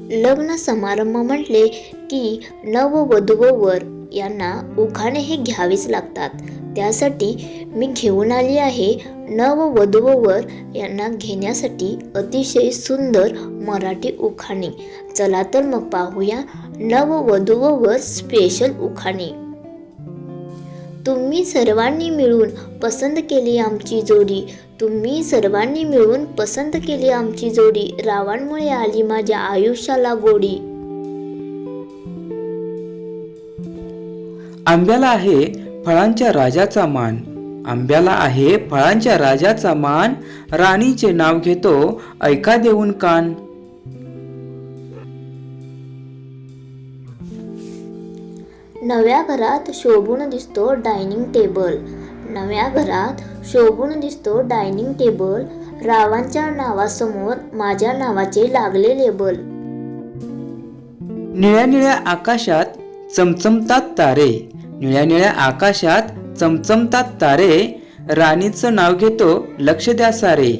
लग्न समारंभ म्हटले की नववधू व वर यांना उखाणे हे घ्यावेच लागतात. त्यासाठी मी घेऊन आली आहे नववधू व वर यांना घेण्यासाठी अतिशय सुंदर मराठी उखाणे. चला तर मग पाहूया नववधू व वर स्पेशल उखाणे. तुम्ही सर्वांनी मिळून पसंत केली आमची जोडी, तुम्ही सर्वांनी मिळून पसंत केली आमची जोडी, रावांमुळे आली माझ्या आयुष्याला गोडी. आंब्याला आहे फळांच्या राजाचा मान, आंब्याला आहे फळांच्या राजाचा मान, राणीचे नाव घेतो ऐका देऊन कान. नव्या घरात शोभून दिसतो डायनिंग टेबल, नव्या घरात शोभून दिसतो डायनिंग टेबल, रावांच्या नावासमोर माझ्या नावाचे लागले लेबल. निळ्या निळ्या आकाशात चमचमतात तारे, निळ्या निळ्या आकाशात चमचमतात तारे, राणीचं नाव घेतो लक्ष द्या सारे.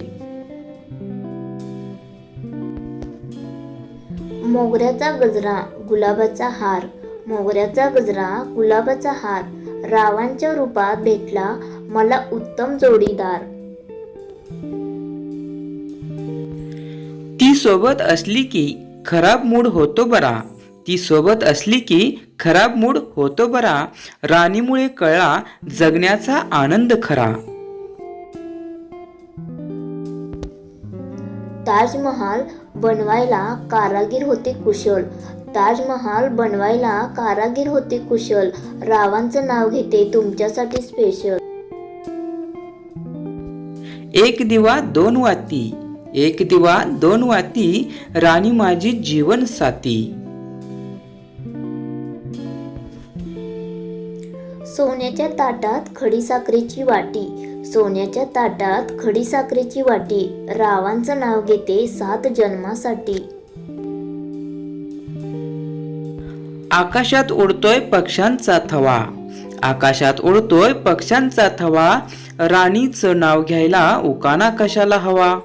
मोगऱ्याचा गजरा गुलाबाचा हार, मोगऱ्याचा गजरा गुलाबाचा हार, रावांच्या रूपात भेटला मला उत्तम जोडीदार. ती सोबत असली की खराब मूड होतो बरा, ती सोबत असली की खराब मूड होतो बरा, राणीमुळे कळला जगण्याचा आनंद खरा. ताजमहाल बनवायला कारागीर होते कुशल, ताजमहाल बनवायला कारागीर होते कुशल, रावांचं नाव घेते तुमच्यासाठी स्पेशल. एक दिवा दोन वाती, एक दिवा दोन वाती, राणी माझी जीवन साथी. सोन्याच्या ताटात खडीसाखरेची वाटी, सोन्याच्या ताटात खडीसाखरेची वाटी, रावांचं नाव घेते 7 जन्मासाठी. आकाशात उडतोय पक्ष्यांचा थवा, आकाशात उडतोय पक्ष्यांचा थवा, राणीचं नाव घ्यायला उकाना कशाला हवा.